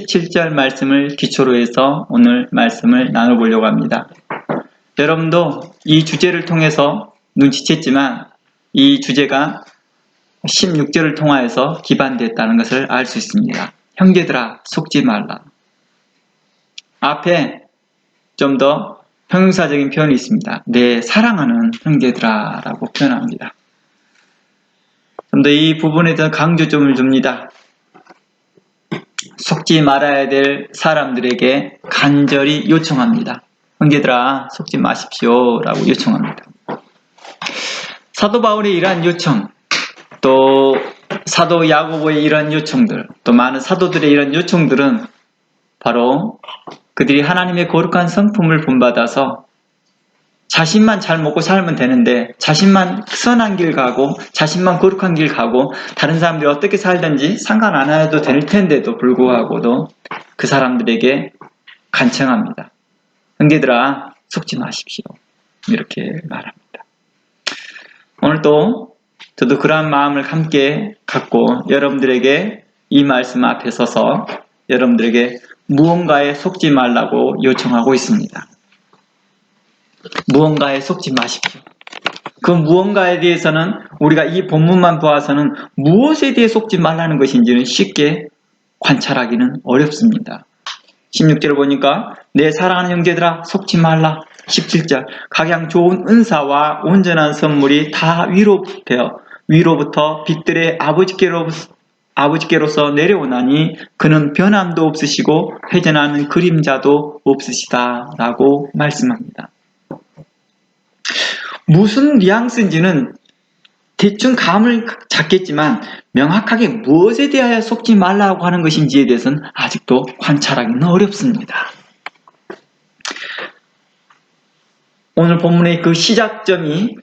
17절 말씀을 기초로 해서 오늘 말씀을 나눠보려고 합니다. 여러분도 이 주제를 통해서 눈치챘지만 이 주제가 16절을 통하여서 기반됐다는 것을 알 수 있습니다. 형제들아 속지 말라. 앞에 좀 더 형용사적인 표현이 있습니다. 내 사랑하는 형제들아 라고 표현합니다. 좀 더 이 부분에 대한 강조점을 줍니다. 속지 말아야 될 사람들에게 간절히 요청합니다. 형제들아 속지 마십시오 라고 요청합니다. 사도 바울의 이러한 요청, 또 사도 야고보의 이러한 요청들, 또 많은 사도들의 이러한 요청들은 바로 그들이 하나님의 거룩한 성품을 본받아서 자신만 잘 먹고 살면 되는데 자신만 선한 길 가고 자신만 거룩한 길 가고 다른 사람들이 어떻게 살든지 상관 안 해도 될 텐데도 불구하고도 그 사람들에게 간청합니다. 형제들아 속지 마십시오. 이렇게 말합니다. 오늘도 저도 그러한 마음을 함께 갖고 여러분들에게 이 말씀 앞에 서서 여러분들에게 무언가에 속지 말라고 요청하고 있습니다. 무언가에 속지 마십시오. 그 무언가에 대해서는 우리가 이 본문만 보아서는 무엇에 대해 속지 말라는 것인지는 쉽게 관찰하기는 어렵습니다. 16절을 보니까 내 사랑하는 형제들아 속지 말라. 17절 각양 좋은 은사와 온전한 선물이 다 위로부터 빛들의 아버지께로서 내려오나니 그는 변함도 없으시고 회전하는 그림자도 없으시다 라고 말씀합니다. 무슨 뉘앙스인지는 대충 감을 잡겠지만 명확하게 무엇에 대하여 속지 말라고 하는 것인지에 대해서는 아직도 관찰하기는 어렵습니다. 오늘 본문의 그 시작점이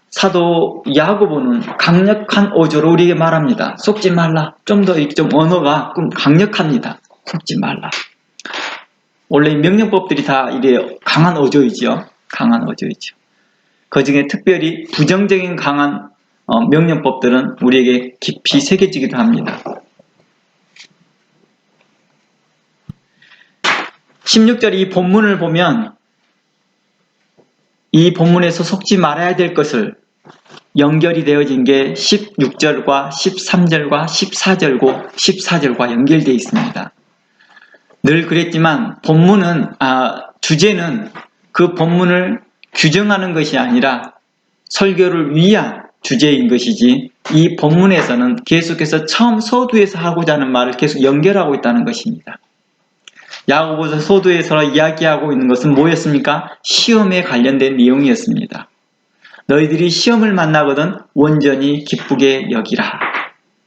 사도 야고보는 강력한 어조로 우리에게 말합니다. 속지 말라. 좀 더 언어가 좀 강력합니다. 속지 말라. 원래 명령법들이 다 이래요. 강한 어조이죠. 강한 어조이죠. 그 중에 특별히 부정적인 강한 명령법들은 우리에게 깊이 새겨지기도 합니다. 16절 이 본문을 보면 이 본문에서 속지 말아야 될 것을 연결이 되어진 게 16절과 13절과 14절과 연결되어 있습니다. 늘 그랬지만 주제는 그 본문을 규정하는 것이 아니라 설교를 위한 주제인 것이지 이 본문에서는 계속해서 처음 서두에서 하고자 하는 말을 계속 연결하고 있다는 것입니다. 야고보서 서두에서 이야기하고 있는 것은 뭐였습니까? 시험에 관련된 내용이었습니다. 너희들이 시험을 만나거든 온전히 기쁘게 여기라.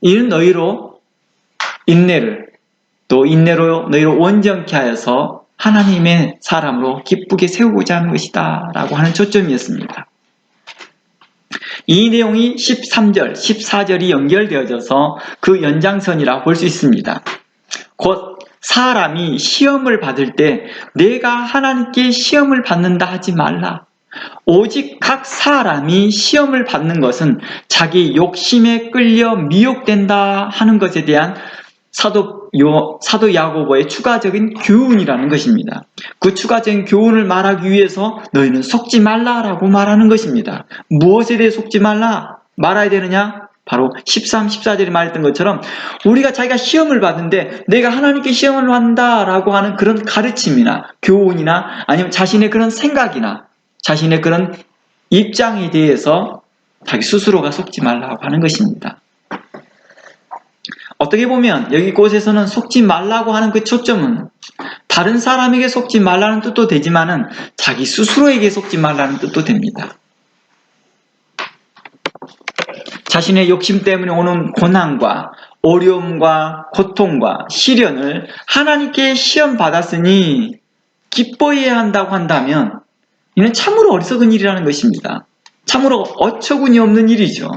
이는 너희로 인내로 너희를 온전케 하여서 하나님의 사람으로 기쁘게 세우고자 하는 것이다 라고 하는 초점이었습니다. 이 내용이 13절, 14절이 연결되어져서 그 연장선이라고 볼 수 있습니다. 곧 사람이 시험을 받을 때 내가 하나님께 시험을 받는다 하지 말라. 오직 각 사람이 시험을 받는 것은 자기 욕심에 끌려 미혹된다 하는 것에 대한 사도 야고보의 추가적인 교훈이라는 것입니다. 그 추가적인 교훈을 말하기 위해서 너희는 속지 말라라고 말하는 것입니다. 무엇에 대해 속지 말아야 되느냐? 바로 13, 14절에 말했던 것처럼 우리가 자기가 시험을 받는데 내가 하나님께 시험을 받는다라고 하는 그런 가르침이나 교훈이나 아니면 자신의 그런 생각이나 자신의 그런 입장에 대해서 자기 스스로가 속지 말라고 하는 것입니다. 어떻게 보면 여기 곳에서는 속지 말라고 하는 그 초점은 다른 사람에게 속지 말라는 뜻도 되지만은 자기 스스로에게 속지 말라는 뜻도 됩니다. 자신의 욕심 때문에 오는 고난과 어려움과 고통과 시련을 하나님께 시험 받았으니 기뻐해야 한다고 한다면 이는 참으로 어리석은 일이라는 것입니다. 참으로 어처구니 없는 일이죠.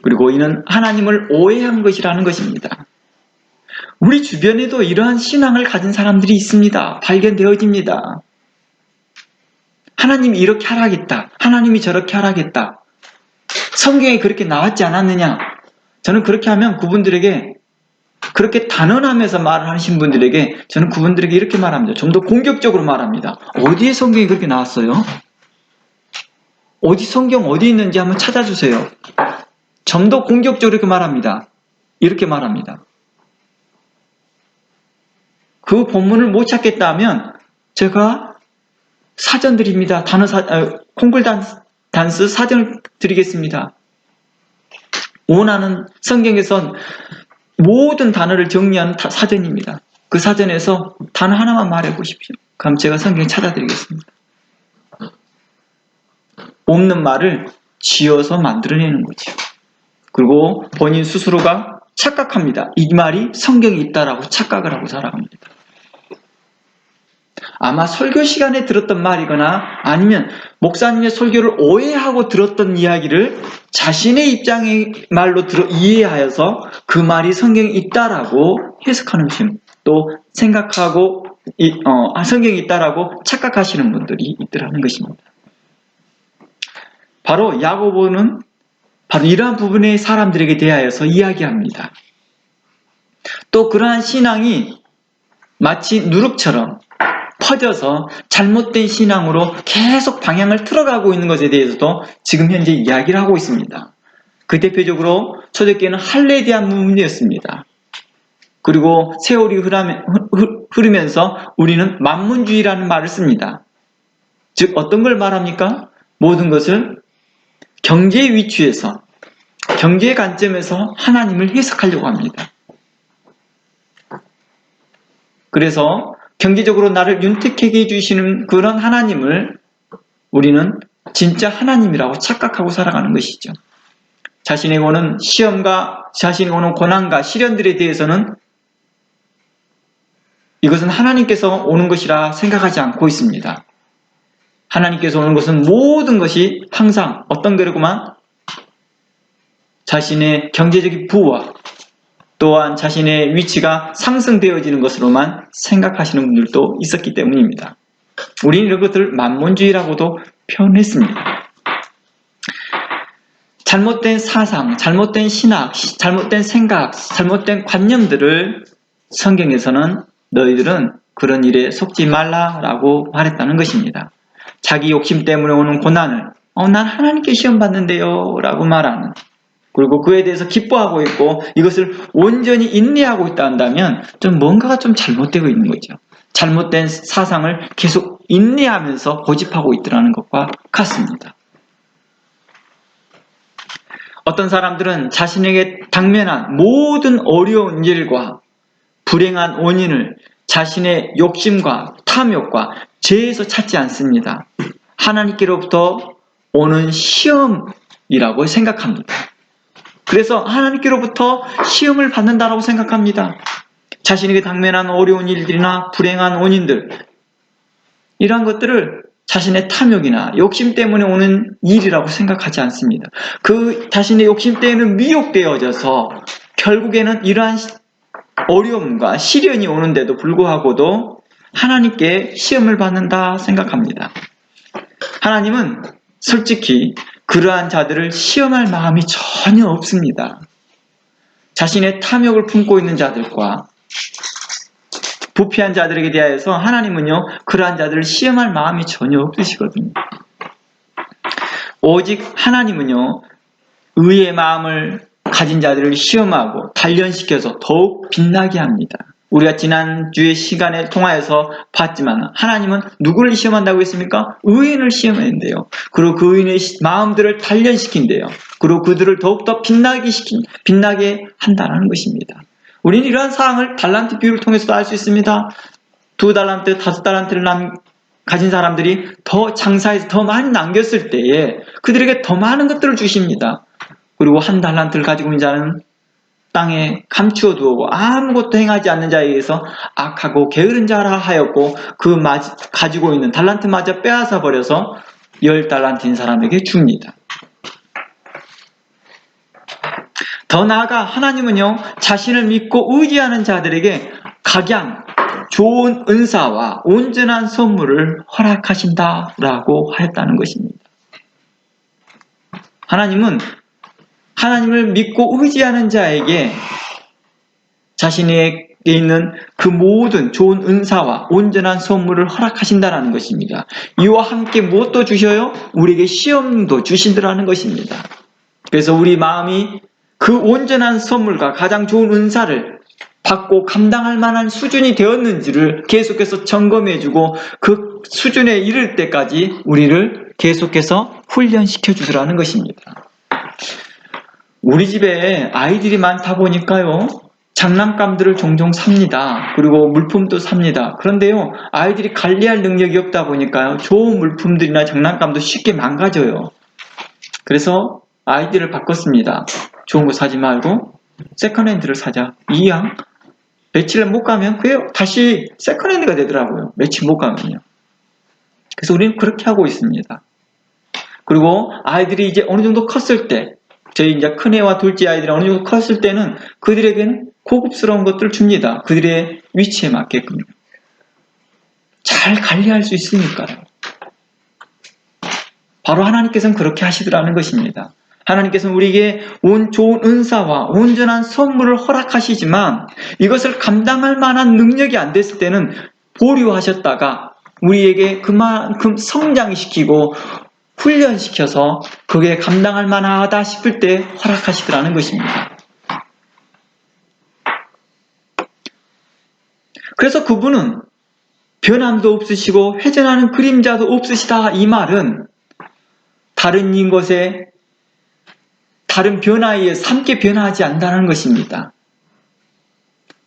그리고 이는 하나님을 오해한 것이라는 것입니다. 우리 주변에도 이러한 신앙을 가진 사람들이 있습니다. 발견되어집니다. 하나님이 이렇게 하라겠다. 하나님이 저렇게 하라겠다. 성경에 그렇게 나왔지 않았느냐? 저는 그렇게 하면 그분들에게 그렇게 단언하면서 말을 하신 분들에게 저는 그분들에게 이렇게 말합니다. 좀 더 공격적으로 말합니다. 어디에 성경이 그렇게 나왔어요? 어디 성경 어디 있는지 한번 찾아주세요. 좀 더 공격적으로 이렇게 말합니다. 이렇게 말합니다. 그 본문을 못 찾겠다 하면 제가 사전 드립니다. 콩글 단스 사전을 드리겠습니다. 원하는 성경에선 모든 단어를 정리한 사전입니다. 그 사전에서 단어 하나만 말해 보십시오. 그럼 제가 성경 찾아드리겠습니다. 없는 말을 지어서 만들어내는 거죠. 그리고 본인 스스로가 착각합니다. 이 말이 성경에 있다라고 착각을 하고 살아갑니다. 아마 설교 시간에 들었던 말이거나 아니면 목사님의 설교를 오해하고 들었던 이야기를 자신의 입장의 말로 이해하여서 그 말이 성경에 있다라고 해석하는 분, 또 생각하고 성경에 있다라고 착각하시는 분들이 있더라는 것입니다. 바로 야고보는 바로 이러한 부분의 사람들에게 대하여서 이야기합니다. 또 그러한 신앙이 마치 누룩처럼 퍼져서 잘못된 신앙으로 계속 방향을 틀어가고 있는 것에 대해서도 지금 현재 이야기를 하고 있습니다. 그 대표적으로 초대교회는 할례에 대한 부분이었습니다. 그리고 세월이 흐르면서 우리는 만문주의라는 말을 씁니다. 즉 어떤 걸 말합니까? 모든 것을 경제의 위치에서, 경제의 관점에서 하나님을 해석하려고 합니다. 그래서 경제적으로 나를 윤택하게 해주시는 그런 하나님을 우리는 진짜 하나님이라고 착각하고 살아가는 것이죠. 자신에게 오는 시험과 자신에게 오는 고난과 시련들에 대해서는 이것은 하나님께서 오는 것이라 생각하지 않고 있습니다. 하나님께서 오는 것은 모든 것이 항상 어떤 거라고만 자신의 경제적인 부와 또한 자신의 위치가 상승되어지는 것으로만 생각하시는 분들도 있었기 때문입니다. 우리는 이런 것들을 만문주의라고도 표현했습니다. 잘못된 사상, 잘못된 신학, 잘못된 생각, 잘못된 관념들을 성경에서는 너희들은 그런 일에 속지 말라라고 말했다는 것입니다. 자기 욕심 때문에 오는 고난을 난 하나님께 시험 받는데요 라고 말하는, 그리고 그에 대해서 기뻐하고 있고 이것을 온전히 인내하고 있다 한다면 좀 뭔가가 좀 잘못되고 있는 거죠. 잘못된 사상을 계속 인내하면서 고집하고 있더라는 것과 같습니다. 어떤 사람들은 자신에게 당면한 모든 어려운 일과 불행한 원인을 자신의 욕심과 탐욕과 죄에서 찾지 않습니다. 하나님께로부터 오는 시험이라고 생각합니다. 그래서 하나님께로부터 시험을 받는다라고 생각합니다. 자신에게 당면한 어려운 일들이나 불행한 원인들, 이러한 것들을 자신의 탐욕이나 욕심 때문에 오는 일이라고 생각하지 않습니다. 그 자신의 욕심 때에는 미혹되어져서 결국에는 이러한 어려움과 시련이 오는데도 불구하고도 하나님께 시험을 받는다 생각합니다. 하나님은 솔직히 그러한 자들을 시험할 마음이 전혀 없습니다. 자신의 탐욕을 품고 있는 자들과 부패한 자들에게 대하여서 하나님은요, 그러한 자들을 시험할 마음이 전혀 없으시거든요. 오직 하나님은요, 의의 마음을 가진 자들을 시험하고 단련시켜서 더욱 빛나게 합니다. 우리가 지난주의 시간을 통하여서 봤지만 하나님은 누구를 시험한다고 했습니까? 의인을 시험한대요. 그리고 그 의인의 마음들을 단련시킨대요. 그리고 그들을 더욱더 빛나게 한다는 것입니다. 우리는 이러한 사항을 달란트 비유를 통해서도 알 수 있습니다. 2달란트, 5달란트를 가진 사람들이 더 장사해서 더 많이 남겼을 때에 그들에게 더 많은 것들을 주십니다. 그리고 1달란트를 가지고 있는 자는 땅에 감추어 두고 아무것도 행하지 않는 자에 의해서 악하고 게으른 자라 하였고 가지고 있는 달란트마저 빼앗아 버려서 10달란트인 사람에게 줍니다. 더 나아가 하나님은요, 자신을 믿고 의지하는 자들에게 각양, 좋은 은사와 온전한 선물을 허락하신다라고 하였다는 것입니다. 하나님은 하나님을 믿고 의지하는 자에게 자신에게 있는 그 모든 좋은 은사와 온전한 선물을 허락하신다라는 것입니다. 이와 함께 무엇도 주셔요? 우리에게 시험도 주신다라는 것입니다. 그래서 우리 마음이 그 온전한 선물과 가장 좋은 은사를 받고 감당할 만한 수준이 되었는지를 계속해서 점검해주고 그 수준에 이를 때까지 우리를 계속해서 훈련시켜 주시라는 것입니다. 우리 집에 아이들이 많다 보니까요, 장난감들을 종종 삽니다. 그리고 물품도 삽니다. 그런데요, 아이들이 관리할 능력이 없다 보니까요, 좋은 물품들이나 장난감도 쉽게 망가져요. 그래서 아이디어를 바꿨습니다. 좋은 거 사지 말고 세컨핸드를 사자. 이양 며칠 못 가면 그게 다시 세컨핸드가 되더라고요. 며칠 못 가면요. 그래서 우리는 그렇게 하고 있습니다. 그리고 아이들이 이제 어느 정도 컸을 때, 저희 이제 큰애와 둘째 아이들이 어느 정도 컸을 때는 그들에게는 고급스러운 것들을 줍니다. 그들의 위치에 맞게끔. 잘 관리할 수 있으니까요. 바로 하나님께서는 그렇게 하시더라는 것입니다. 하나님께서는 우리에게 좋은 은사와 온전한 선물을 허락하시지만 이것을 감당할 만한 능력이 안 됐을 때는 보류하셨다가 우리에게 그만큼 성장시키고 훈련시켜서 그게 감당할 만하다 싶을 때 허락하시더라는 것입니다. 그래서 그분은 변함도 없으시고 회전하는 그림자도 없으시다, 이 말은 다른 것에 다른 변화에 의해 함께 변화하지 않는다는 것입니다.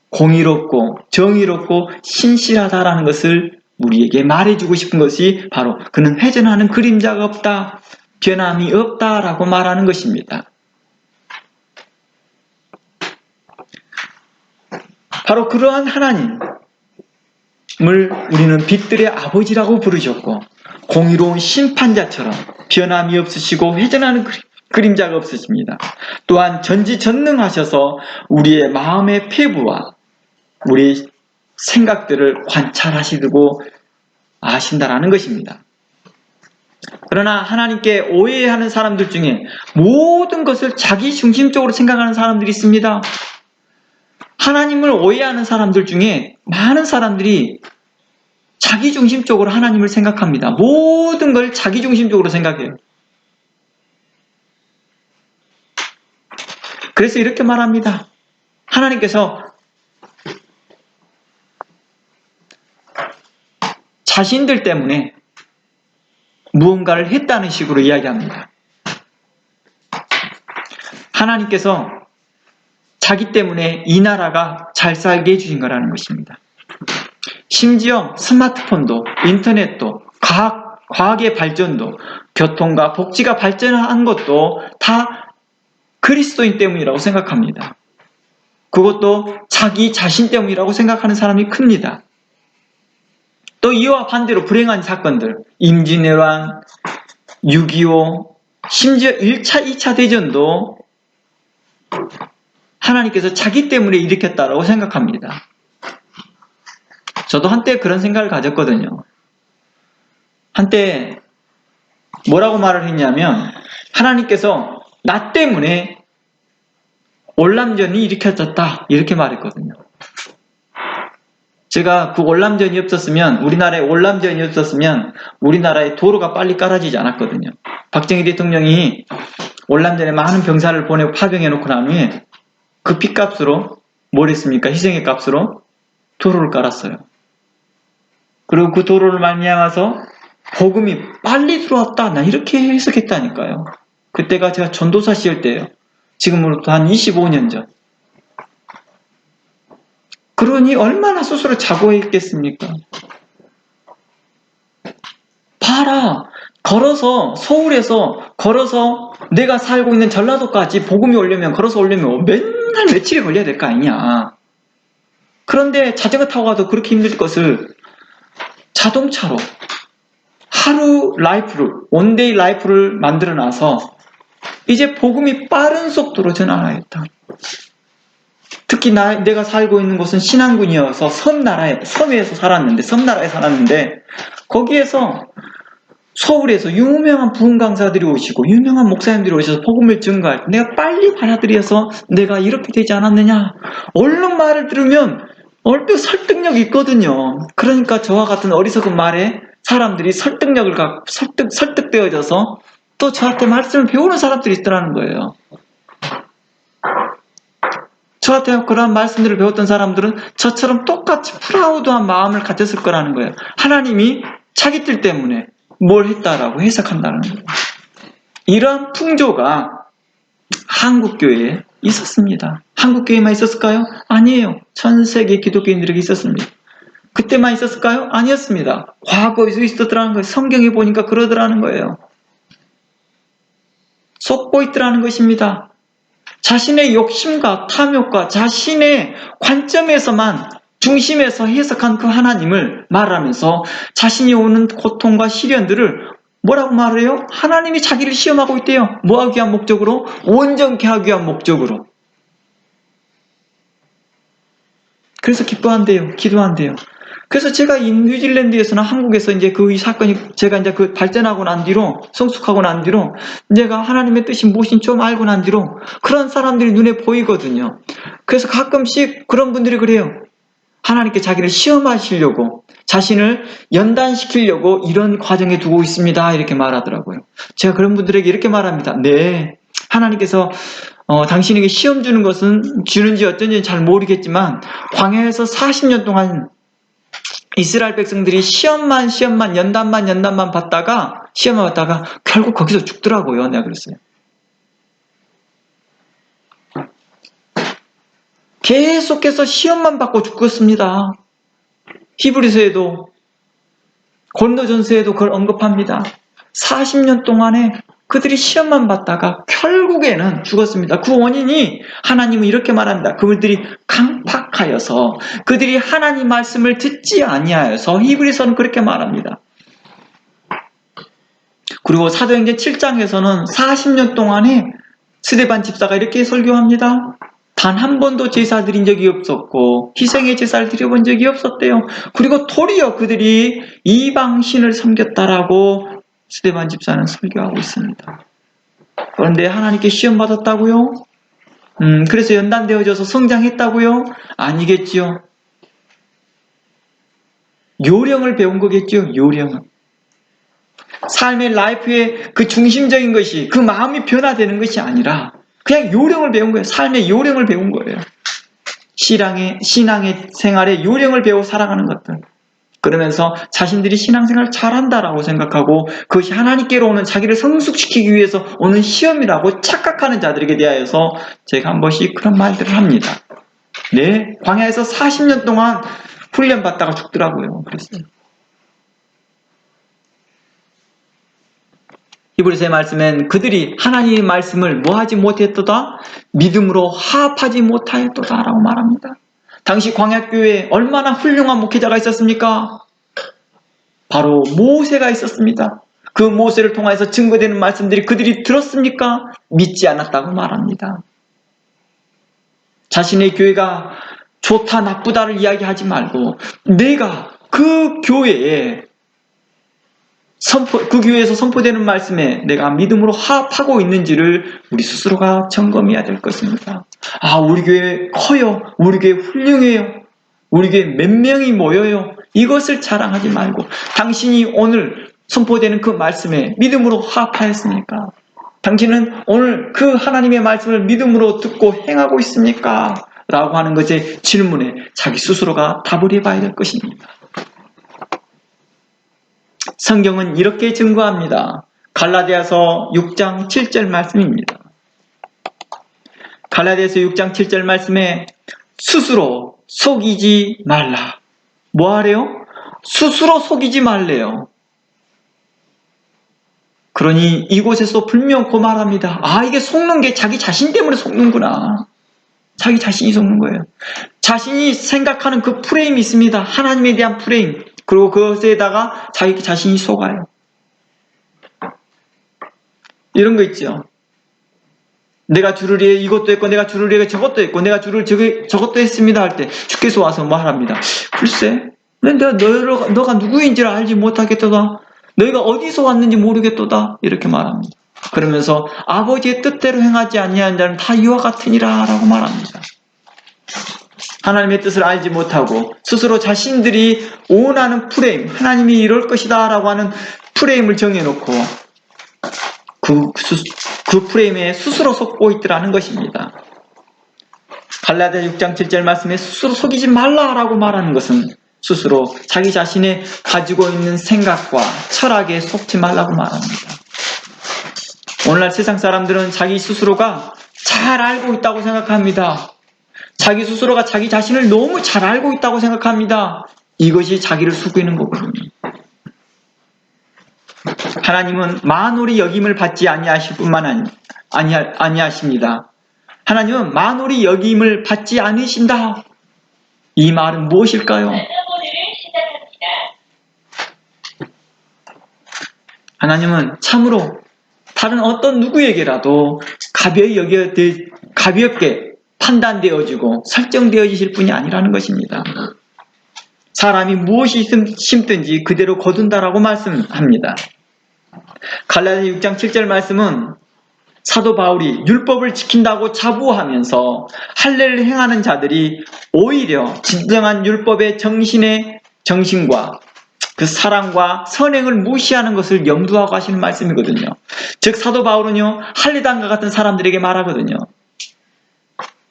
공의롭고 정의롭고 신실하다라는 것을 우리에게 말해주고 싶은 것이 바로 그는 회전하는 그림자가 없다, 변함이 없다라고 말하는 것입니다. 바로 그러한 하나님을 우리는 빛들의 아버지라고 부르셨고 공의로운 심판자처럼 변함이 없으시고 회전하는 그림자가 없으십니다. 또한 전지전능하셔서 우리의 마음의 폐부와 우리 생각들을 관찰하시고 아신다라는 것입니다. 그러나 하나님께 오해하는 사람들 중에 모든 것을 자기 중심적으로 생각하는 사람들이 있습니다. 하나님을 오해하는 사람들 중에 많은 사람들이 자기 중심적으로 하나님을 생각합니다. 모든 걸 자기 중심적으로 생각해요. 그래서 이렇게 말합니다. 하나님께서 자신들 때문에 무언가를 했다는 식으로 이야기합니다. 하나님께서 자기 때문에 이 나라가 잘 살게 해주신 거라는 것입니다. 심지어 스마트폰도, 인터넷도, 과학의 발전도, 교통과 복지가 발전한 것도 다 그리스도인 때문이라고 생각합니다. 그것도 자기 자신 때문이라고 생각하는 사람이 큽니다. 또 이와 반대로 불행한 사건들, 임진왜란, 6.25, 심지어 1차, 2차 대전도 하나님께서 자기 때문에 일으켰다고 생각합니다. 저도 한때 그런 생각을 가졌거든요. 한때 뭐라고 말을 했냐면 하나님께서 나 때문에 올람전이 일으켜졌다 이렇게 말했거든요. 제가 그 올람전이 없었으면 우리나라에 올람전이 없었으면 우리나라에 도로가 빨리 깔아지지 않았거든요. 박정희 대통령이 올람전에 많은 병사를 보내고 파병해놓고 난 후에 그 피값으로 뭘 했습니까? 희생의 값으로 도로를 깔았어요. 그리고 그 도로를 말미암아서 복음이 빨리 들어왔다. 나 이렇게 해석했다니까요. 그때가 제가 전도사 시절 때예요. 지금으로부터 한 25년 전. 그러니 얼마나 스스로 자고했겠습니까? 봐라. 서울에서 걸어서 내가 살고 있는 전라도까지 복음이 오려면 걸어서 오려면 맨날 며칠이 걸려야 될 거 아니냐. 그런데 자전거 타고 가도 그렇게 힘들 것을 자동차로 하루 라이프를, 원데이 라이프를 만들어 놔서 이제 복음이 빠른 속도로 전환하였다. 특히 내가 살고 있는 곳은 신안군이어서 섬나라에 살았는데 거기에서 서울에서 유명한 부흥 강사들이 오시고 유명한 목사님들이 오셔서 복음을 증거할 때 내가 빨리 받아들여서 내가 이렇게 되지 않았느냐, 얼른 말을 들으면 얼핏 설득력이 있거든요. 그러니까 저와 같은 어리석은 말에 사람들이 설득되어져서 또 저한테 말씀을 배우는 사람들이 있더라는 거예요. 저한테 그런 말씀들을 배웠던 사람들은 저처럼 똑같이 프라우드한 마음을 가졌을 거라는 거예요. 하나님이 자기 뜻 때문에 뭘 했다라고 해석한다는 거예요. 이러한 풍조가 한국교회에 있었습니다. 한국교회만 있었을까요? 아니에요. 전 세계 기독교인들에게 있었습니다. 그때만 있었을까요? 아니었습니다. 과거에도 있었더라는 거예요. 성경에 보니까 그러더라는 거예요. 속고 있더라는 것입니다. 자신의 욕심과 탐욕과 자신의 관점에서만 중심에서 해석한 그 하나님을 말하면서 자신이 오는 고통과 시련들을 뭐라고 말해요? 하나님이 자기를 시험하고 있대요. 뭐 하기 위한 목적으로? 온전케 하기 위한 목적으로. 그래서 기뻐한대요. 기도한대요. 그래서 제가 이 뉴질랜드에서나 한국에서 이제 그 사건이 제가 이제 그 발전하고 난 뒤로, 성숙하고 난 뒤로, 내가 하나님의 뜻이 무엇인지 좀 알고 난 뒤로 그런 사람들이 눈에 보이거든요. 그래서 가끔씩 그런 분들이 그래요. 하나님께 자기를 시험하시려고, 자신을 연단시키려고 이런 과정에 두고 있습니다. 이렇게 말하더라고요. 제가 그런 분들에게 이렇게 말합니다. 네, 하나님께서 당신에게 시험 주는 것은 주는지 어쩐지 잘 모르겠지만 광야에서 40년 동안 이스라엘 백성들이 시험만 연단만 받다가 시험만 받다가 결국 거기서 죽더라고요. 내가 그랬어요. 계속해서 시험만 받고 죽었습니다. 히브리서에도 고린도전서에도 그걸 언급합니다. 40년 동안에 그들이 시험만 받다가 결국에는 죽었습니다. 그 원인이 하나님은 이렇게 말합니다. 그들이 강팍하여서, 그들이 하나님 말씀을 듣지 아니하여서. 히브리서는 그렇게 말합니다. 그리고 사도행전 7장에서는 40년 동안에 스데반 집사가 이렇게 설교합니다. 단 한 번도 제사 드린 적이 없었고 희생의 제사를 드려본 적이 없었대요. 그리고 도리어 그들이 이방신을 섬겼다라고 스데반 집사는 설교하고 있습니다. 그런데 하나님께 시험 받았다고요? 그래서 연단되어져서 성장했다고요? 아니겠지요. 요령을 배운 거겠죠. 요령은. 삶의 라이프의 그 중심적인 것이, 그 마음이 변화되는 것이 아니라 그냥 요령을 배운 거예요. 삶의 요령을 배운 거예요. 신앙의 생활의 요령을 배워 살아가는 것들. 그러면서 자신들이 신앙생활을 잘한다라고 생각하고 그것이 하나님께로 오는, 자기를 성숙시키기 위해서 오는 시험이라고 착각하는 자들에게 대하여서 제가 한 번씩 그런 말들을 합니다. 네, 광야에서 40년 동안 훈련받다가 죽더라고요. 그랬어요. 히브리서의 말씀엔 그들이 하나님의 말씀을 뭐하지 못했도다? 믿음으로 화합하지 못하였도다 라고 말합니다. 당시 광야교회에 얼마나 훌륭한 목회자가 있었습니까? 바로 모세가 있었습니다. 그 모세를 통해서 증거되는 말씀들이 그들이 들었습니까? 믿지 않았다고 말합니다. 자신의 교회가 좋다 나쁘다를 이야기하지 말고 내가 그 교회에 그 교회에서 선포되는 말씀에 내가 믿음으로 화합하고 있는지를 우리 스스로가 점검해야 될 것입니다. 아, 우리 교회 커요. 우리 교회 훌륭해요. 우리 교회 몇 명이 모여요. 이것을 자랑하지 말고 당신이 오늘 선포되는 그 말씀에 믿음으로 화합하였습니까? 당신은 오늘 그 하나님의 말씀을 믿음으로 듣고 행하고 있습니까? 라고 하는 것의 질문에 자기 스스로가 답을 해봐야 될 것입니다. 성경은 이렇게 증거합니다. 갈라디아서 6장 7절 말씀입니다. 갈라디아서 6장 7절 말씀에 스스로 속이지 말라. 뭐 하래요? 스스로 속이지 말래요. 그러니 이곳에서 분명코 말합니다. 아, 이게 속는 게 자기 자신 때문에 속는구나. 자기 자신이 속는 거예요. 자신이 생각하는 그 프레임이 있습니다. 하나님에 대한 프레임. 그리고 그것에다가 자기 자신이 속아요. 이런 거 있죠. 내가 주를 위해 이것도 했고 내가 주를 위해 저것도 했고 내가 주를 저것도 했습니다 할 때 주께서 와서 말합니다. 글쎄, 너가 누구인지를 알지 못하겠다가 너희가 어디서 왔는지 모르겠도다 이렇게 말합니다. 그러면서 아버지의 뜻대로 행하지 아니하는 자는 다 이와 같으니라 라고 말합니다. 하나님의 뜻을 알지 못하고 스스로 자신들이 원하는 프레임, 하나님이 이럴 것이다 라고 하는 프레임을 정해놓고 그 프레임에 스스로 속고 있더라는 것입니다. 갈라디아 6장 7절 말씀에 스스로 속이지 말라라고 말하는 것은 스스로 자기 자신의 가지고 있는 생각과 철학에 속지 말라고 말합니다. 오늘날 세상 사람들은 자기 스스로가 잘 알고 있다고 생각합니다. 자기 스스로가 자기 자신을 너무 잘 알고 있다고 생각합니다. 이것이 자기를 속이는 거거든요. 하나님은 만홀이 여김을 받지 아니하실 뿐만 아니하십니다. 하나님은 만홀이 여김을 받지 않으신다. 이 말은 무엇일까요? 하나님은 참으로 다른 어떤 누구에게라도 가볍게 판단되어지고 설정되어지실 분이 아니라는 것입니다. 사람이 무엇이 심든지 그대로 거둔다라고 말씀합니다. 갈라디아 6장 7절 말씀은 사도 바울이 율법을 지킨다고 자부하면서 할례를 행하는 자들이 오히려 진정한 율법의 정신과 그 사랑과 선행을 무시하는 것을 염두하고 하시는 말씀이거든요. 즉 사도 바울은요, 할례당과 같은 사람들에게 말하거든요.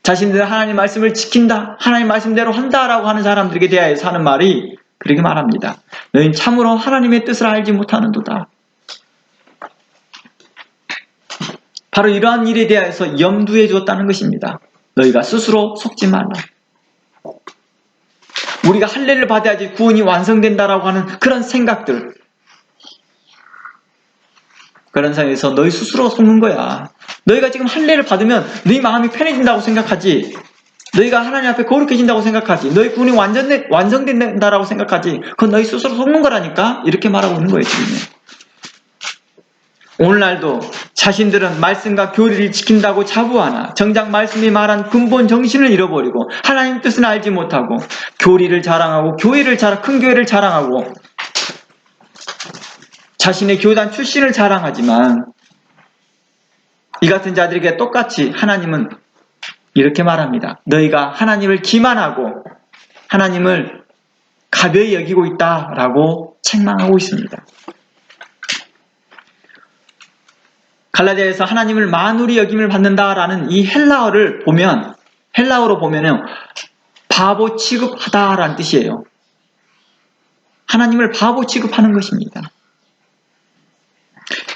자신들은 하나님 말씀을 지킨다, 하나님 말씀대로 한다라고 하는 사람들에게 대하여서 하는 말이 그렇게 말합니다. 너희는 참으로 하나님의 뜻을 알지 못하는도다. 바로 이러한 일에 대해서 염두해 주었다는 것입니다. 너희가 스스로 속지 말라. 우리가 할례를 받아야지 구원이 완성된다라고 하는 그런 생각들, 그런 상황에서 너희 스스로 속는 거야. 너희가 지금 할례를 받으면 너희 마음이 편해진다고 생각하지, 너희가 하나님 앞에 거룩해진다고 생각하지, 너희 구원이 완성된다라고 생각하지, 그건 너희 스스로 속는 거라니까. 이렇게 말하고 있는 거예요 지금. 오늘날도 자신들은 말씀과 교리를 지킨다고 자부하나 정작 말씀이 말한 근본 정신을 잃어버리고 하나님 뜻은 알지 못하고 교리를 자랑하고 큰 교회를 자랑하고 자신의 교단 출신을 자랑하지만, 이 같은 자들에게 똑같이 하나님은 이렇게 말합니다. 너희가 하나님을 기만하고 하나님을 가벼이 여기고 있다라고 책망하고 있습니다. 갈라디아에서 하나님을 만홀이 여김을 받는다라는 이 헬라어로 보면은 바보 취급하다라는 뜻이에요. 하나님을 바보 취급하는 것입니다.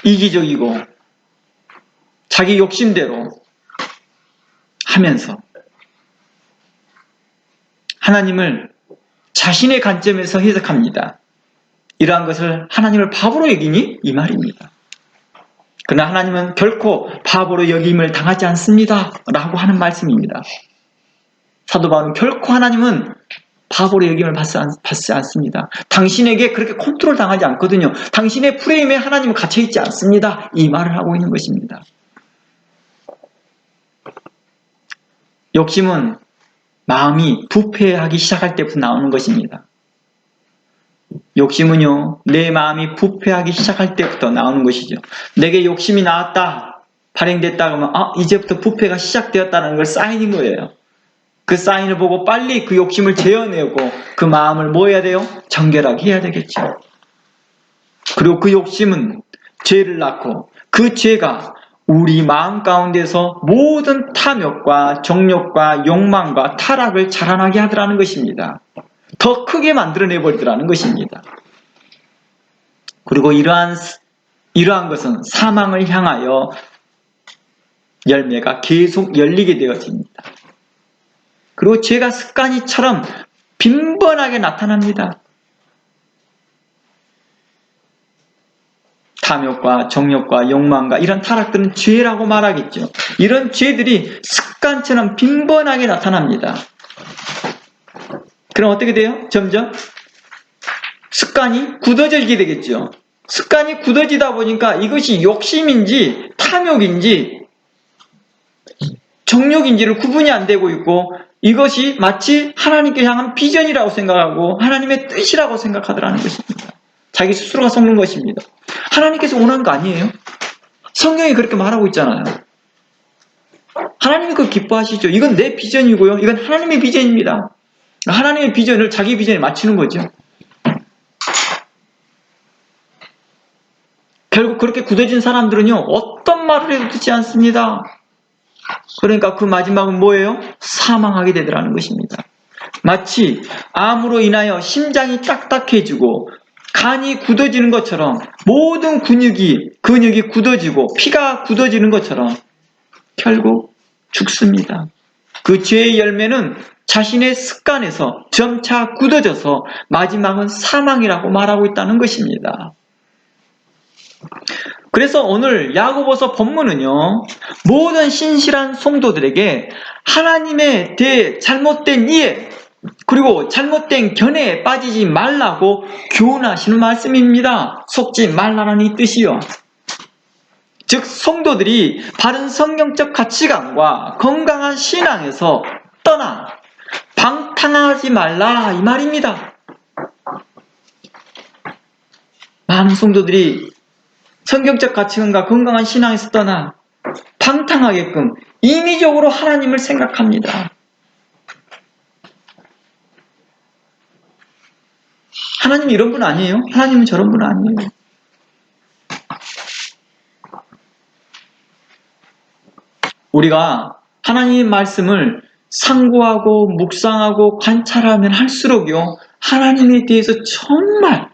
이기적이고 자기 욕심대로 하면서 하나님을 자신의 관점에서 해석합니다. 이러한 것을 하나님을 바보로 여기니? 이 말입니다. 그러나 하나님은 결코 바보로 여김을 당하지 않습니다 라고 하는 말씀입니다. 사도 바울은 결코 하나님은 바보로 여김을 받지 않습니다. 당신에게 그렇게 컨트롤 당하지 않거든요. 당신의 프레임에 하나님은 갇혀있지 않습니다. 이 말을 하고 있는 것입니다. 욕심은 마음이 부패하기 시작할 때부터 나오는 것입니다. 욕심은요, 내 마음이 부패하기 시작할 때부터 나오는 것이죠. 내게 욕심이 나왔다, 발행됐다 그러면 이제부터 부패가 시작되었다는 걸 사인인 거예요. 그 사인을 보고 빨리 그 욕심을 제어내고 그 마음을 뭐 해야 돼요? 정결하게 해야 되겠죠. 그리고 그 욕심은 죄를 낳고 그 죄가 우리 마음 가운데서 모든 탐욕과 정욕과 욕망과 타락을 자라나게 하더라는 것입니다. 더 크게 만들어내버리더라는 것입니다. 그리고 이러한 것은 사망을 향하여 열매가 계속 열리게 되어집니다. 그리고 죄가 습관이처럼 빈번하게 나타납니다. 탐욕과 정욕과 욕망과 이런 타락들은 죄라고 말하겠죠. 이런 죄들이 습관처럼 빈번하게 나타납니다. 그럼 어떻게 돼요? 점점 습관이 굳어지게 되겠죠. 습관이 굳어지다 보니까 이것이 욕심인지 탐욕인지 정욕인지를 구분이 안 되고 있고, 이것이 마치 하나님께 향한 비전이라고 생각하고 하나님의 뜻이라고 생각하더라는 것입니다. 자기 스스로가 썩는 것입니다. 하나님께서 원한 거 아니에요? 성경이 그렇게 말하고 있잖아요. 하나님이 그거 기뻐하시죠. 이건 내 비전이고요. 이건 하나님의 비전입니다. 하나님의 비전을 자기 비전에 맞추는 거죠. 결국 그렇게 굳어진 사람들은요, 어떤 말을 해도 듣지 않습니다. 그러니까 그 마지막은 뭐예요? 사망하게 되더라는 것입니다. 마치 암으로 인하여 심장이 딱딱해지고 간이 굳어지는 것처럼 모든 근육이 굳어지고 피가 굳어지는 것처럼 결국 죽습니다. 그 죄의 열매는 자신의 습관에서 점차 굳어져서 마지막은 사망이라고 말하고 있다는 것입니다. 그래서 오늘 야고보서 본문은요, 모든 신실한 성도들에게 하나님에 대해 잘못된 이해 그리고 잘못된 견해에 빠지지 말라고 교훈하시는 말씀입니다. 속지 말라는 이 뜻이요. 즉 성도들이 바른 성경적 가치관과 건강한 신앙에서 떠나 방탕하지 말라 이 말입니다. 많은 성도들이 성경적 가치관과 건강한 신앙에서 떠나 방탕하게끔 임의적으로 하나님을 생각합니다. 하나님이 이런 분 아니에요? 하나님은 저런 분 아니에요? 우리가 하나님의 말씀을 상고하고 묵상하고 관찰하면 할수록요, 하나님에 대해서 정말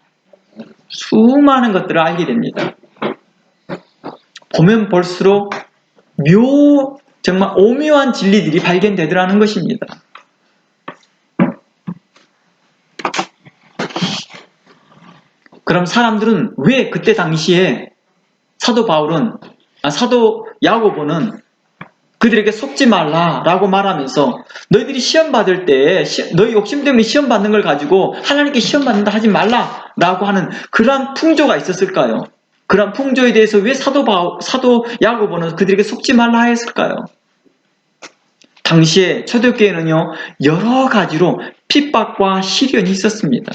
수많은 것들을 알게 됩니다. 보면 볼수록 정말 오묘한 진리들이 발견되더라는 것입니다. 그럼 사람들은 왜 그때 당시에 사도 야고보는 그들에게 속지 말라라고 말하면서 너희들이 시험 받을 때 너희 욕심 때문에 시험 받는 걸 가지고 하나님께 시험 받는다 하지 말라라고 하는 그러한 풍조가 있었을까요? 그러한 풍조에 대해서 왜 사도 야고보는 그들에게 속지 말라 했을까요? 당시에 초대교회는요, 여러 가지로 핍박과 시련이 있었습니다.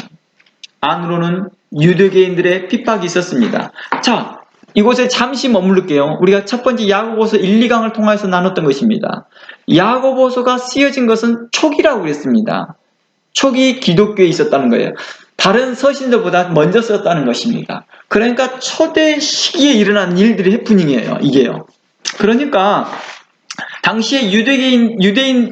안으로는 유대교인들의 핍박이 있었습니다. 자, 이곳에 잠시 머무를게요. 우리가 첫 번째 야고보서 1, 2강을 통해서 나눴던 것입니다. 야고보서가 쓰여진 것은 초기라고 그랬습니다. 초기 기독교에 있었다는 거예요. 다른 서신들보다 먼저 썼다는 것입니다. 그러니까 초대 시기에 일어난 일들의 해프닝이에요. 이게요. 그러니까 당시에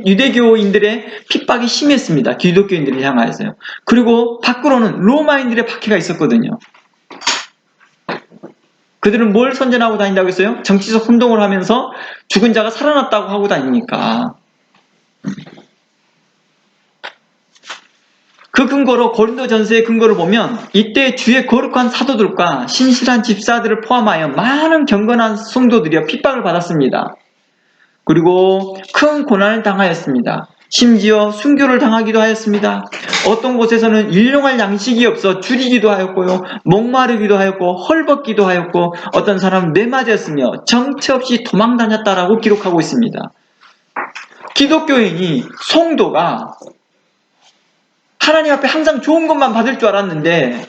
유대교인들의 핍박이 심했습니다. 기독교인들을 향하여서요. 그리고 밖으로는 로마인들의 박해가 있었거든요. 그들은 뭘 선전하고 다닌다고 했어요? 정치적 혼동을 하면서 죽은 자가 살아났다고 하고 다니니까. 그 근거로 고린도전서의 근거를 보면 이때 주의 거룩한 사도들과 신실한 집사들을 포함하여 많은 경건한 성도들이 핍박을 받았습니다. 그리고 큰 고난을 당하였습니다. 심지어 순교를 당하기도 하였습니다. 어떤 곳에서는 일용할 양식이 없어 줄이기도 하였고요, 목마르기도 하였고 헐벗기도 하였고 어떤 사람은 뇌맞았으며 정체 없이 도망 다녔다라고 기록하고 있습니다. 기독교인이 성도가 하나님 앞에 항상 좋은 것만 받을 줄 알았는데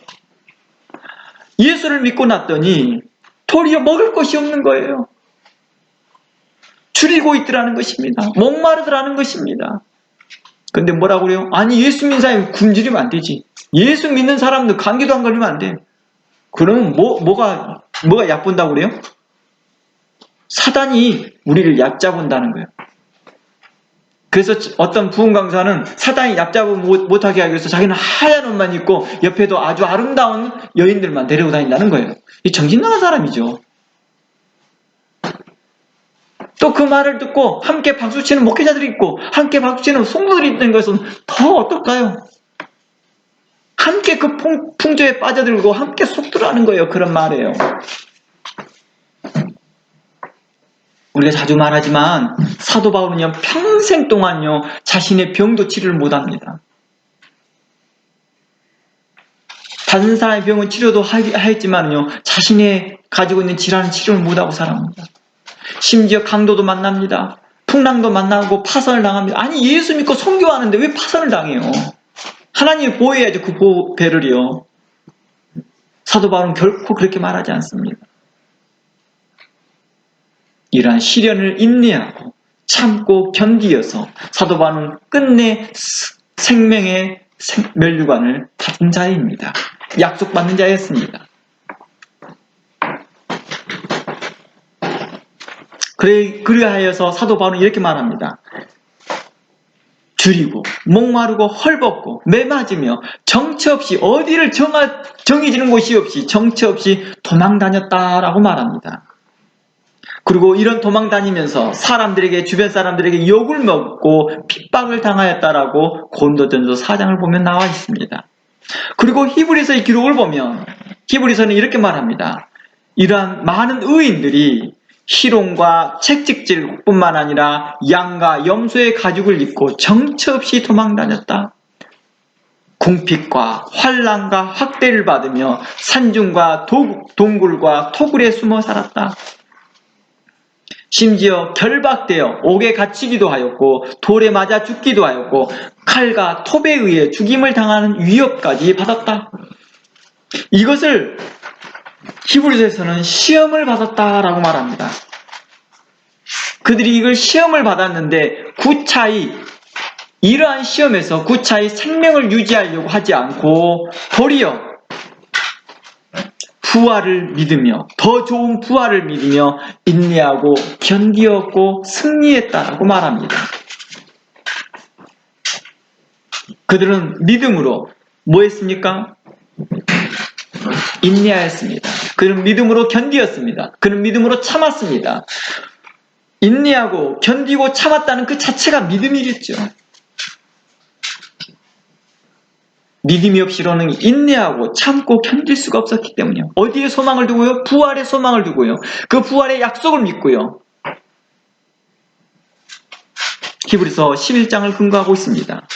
예수를 믿고 났더니 도리어 먹을 것이 없는 거예요. 줄이고 있더라는 것입니다. 목마르더라는 것입니다. 근데 뭐라고 그래요? 아니 예수 믿는 사람이 굶주리면 안 되지. 예수 믿는 사람도 감기도 안 걸리면 안 돼. 그러면 뭐가 얕본다고 그래요? 사단이 우리를 얕잡은다는 거예요. 그래서 어떤 부흥 강사는 사단이 얕잡음 못하게 하기 위해서 자기는 하얀 옷만 입고 옆에도 아주 아름다운 여인들만 데리고 다닌다는 거예요. 이 정신 나간 사람이죠. 또 그 말을 듣고 함께 박수치는 목회자들이 있고 함께 박수치는 성도들이 있는 것은 더 어떨까요? 함께 그 풍조에 빠져들고 함께 속들어가는 거예요. 그런 말이에요. 우리가 자주 말하지만 사도 바울은요, 평생 동안요 자신의 병도 치료를 못합니다. 다른 사람의 병은 치료도 하였지만요 자신의 가지고 있는 질환은 치료를 못하고 살아갑니다. 심지어 강도도 만납니다. 풍랑도 만나고 파선을 당합니다. 아니 예수 믿고 선교하는데 왜 파선을 당해요? 하나님이 보호해야죠. 그 배를요. 사도 바울은 결코 그렇게 말하지 않습니다. 이러한 시련을 인내하고 참고 견디어서 사도 바울은 끝내 생명의 면류관을 받은 자입니다. 약속받는 자였습니다. 그리하여서 사도 바울은 이렇게 말합니다. 줄이고 목마르고 헐벗고 매맞으며 정처 없이 어디를 정해지는 곳이 없이 정처 없이 도망다녔다라고 말합니다. 그리고 이런 도망다니면서 주변 사람들에게 욕을 먹고 핍박을 당하였다라고 고린도전서 4장을 보면 나와 있습니다. 그리고 히브리서의 기록을 보면 히브리서는 이렇게 말합니다. 이러한 많은 의인들이 희롱과 채찍질뿐만 아니라 양과 염소의 가죽을 입고 정처 없이 도망다녔다. 궁핍과 환난과 학대를 받으며 산중과 동굴과 토굴에 숨어 살았다. 심지어 결박되어 옥에 갇히기도 하였고 돌에 맞아 죽기도 하였고 칼과 톱에 의해 죽임을 당하는 위협까지 받았다. 이것을 히브리서에서는 시험을 받았다라고 말합니다. 그들이 이걸 시험을 받았는데 이러한 시험에서 구차히 생명을 유지하려고 하지 않고 도리어 부활을 믿으며 더 좋은 부활을 믿으며 인내하고 견디었고 승리했다라고 말합니다. 그들은 믿음으로 뭐 했습니까? 인내하였습니다. 그는 믿음으로 견디었습니다. 그는 믿음으로 참았습니다. 인내하고 견디고 참았다는 그 자체가 믿음이겠죠. 믿음이 없이로는 인내하고 참고 견딜 수가 없었기 때문이요. 어디에 소망을 두고요? 부활에 소망을 두고요. 그 부활의 약속을 믿고요. 히브리서 11장을 근거하고 있습니다.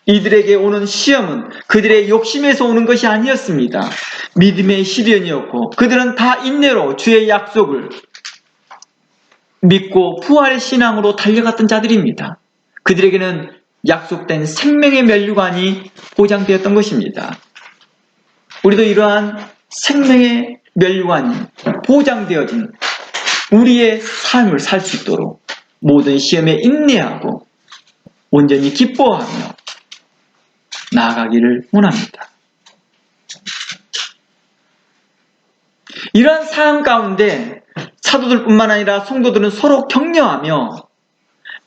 이들에게 오는 시험은 그들의 욕심에서 오는 것이 아니었습니다. 믿음의 시련이었고 그들은 다 인내로 주의 약속을 믿고 부활의 신앙으로 달려갔던 자들입니다. 그들에게는 약속된 생명의 면류관이 보장되었던 것입니다. 우리도 이러한 생명의 면류관이 보장되어진 우리의 삶을 살 수 있도록 모든 시험에 인내하고 온전히 기뻐하며 나아가기를 원합니다. 이러한 상황 가운데 사도들뿐만 아니라 성도들은 서로 격려하며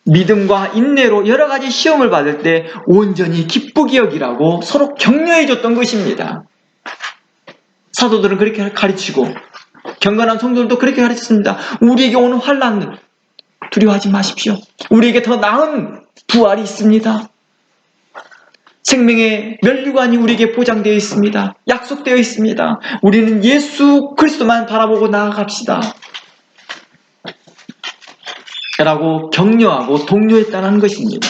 믿음과 인내로 여러 가지 시험을 받을 때 온전히 기쁘게 여기라고 서로 격려해 줬던 것입니다. 사도들은 그렇게 가르치고 경건한 성도들도 그렇게 가르쳤습니다. 우리에게 오는 환난을 두려워하지 마십시오. 우리에게 더 나은 부활이 있습니다. 생명의 면류관이 우리에게 보장되어 있습니다. 약속되어 있습니다. 우리는 예수 그리스도만 바라보고 나아갑시다. 라고 격려하고 독려했다는 것입니다.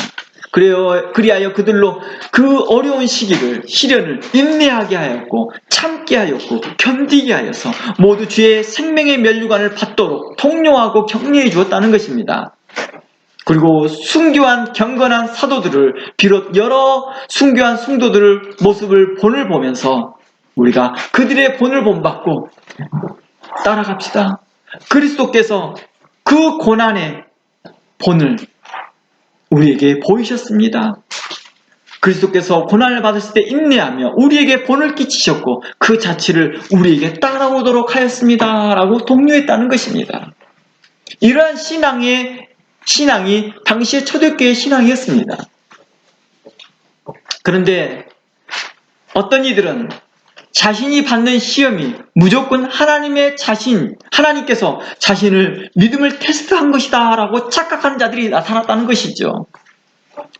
그리하여 그들로 그 어려운 시련을 인내하게 하였고 참게 하였고 견디게 하여서 모두 주의 생명의 면류관을 받도록 독려하고 격려해 주었다는 것입니다. 그리고 순교한 경건한 사도들을 비롯 여러 순교한 성도들의 본을 보면서 우리가 그들의 본을 본받고 따라갑시다. 그리스도께서 그 고난의 본을 우리에게 보이셨습니다. 그리스도께서 고난을 받으실 때 인내하며 우리에게 본을 끼치셨고 그 자취를 우리에게 따라오도록 하였습니다. 라고 독려했다는 것입니다. 이러한 신앙이 당시의 초대교회의 신앙이었습니다. 그런데 어떤 이들은 자신이 받는 시험이 무조건 하나님께서 자신을 믿음을 테스트한 것이다 라고 착각하는 자들이 나타났다는 것이죠.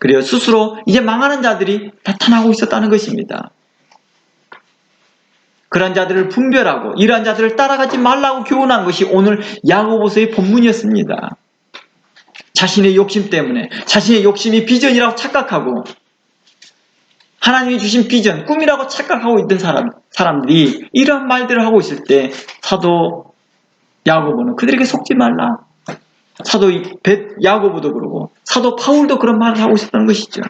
그리고 스스로 이제 망하는 자들이 나타나고 있었다는 것입니다. 그런 자들을 분별하고 이러한 자들을 따라가지 말라고 교훈한 것이 오늘 야고보서의 본문이었습니다. 자신의 욕심 때문에 자신의 욕심이 비전이라고 착각하고 하나님이 주신 비전, 꿈이라고 착각하고 있던 사람들이 이런 말들을 하고 있을 때 사도 야고보는 그들에게 속지 말라. 사도 야고보도 그러고 사도 바울도 그런 말을 하고 있었다는 것이죠.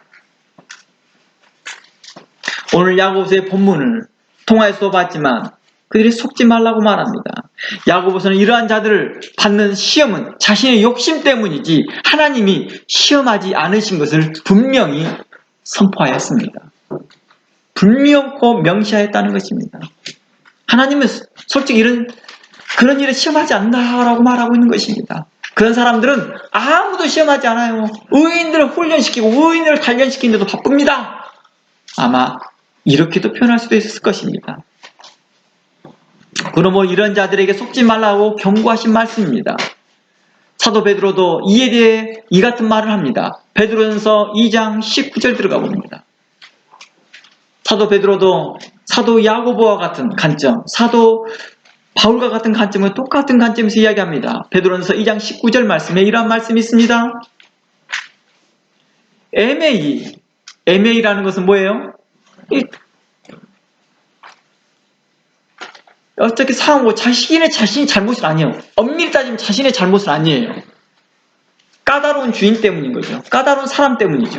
오늘 야고보서의 본문을 통하여서 봤지만 그들이 속지 말라고 말합니다. 야고보서는 이러한 자들을 받는 시험은 자신의 욕심 때문이지 하나님이 시험하지 않으신 것을 분명히 선포하였습니다. 분명코 명시하였다는 것입니다. 하나님은 솔직히 그런 일을 시험하지 않는다라고 말하고 있는 것입니다. 그런 사람들은 아무도 시험하지 않아요. 의인들을 훈련시키고 의인들을 단련시키는데도 바쁩니다. 아마 이렇게도 표현할 수도 있을 것입니다. 그러므로 이런 자들에게 속지 말라고 경고하신 말씀입니다. 사도 베드로도 이에 대해 이 같은 말을 합니다. 베드로전서 2장 19절 들어가 봅니다. 사도 베드로도 사도 야고보와 같은 관점, 사도 바울과 같은 관점은 똑같은 관점에서 이야기합니다. 베드로전서 2장 19절 말씀에 이러한 말씀이 있습니다. 애매이라는 것은 뭐예요? 어떻게 상하고 자신이 잘못은 아니에요. 엄밀히 따지면 자신의 잘못은 아니에요. 까다로운 주인 때문인 거죠. 까다로운 사람 때문이죠.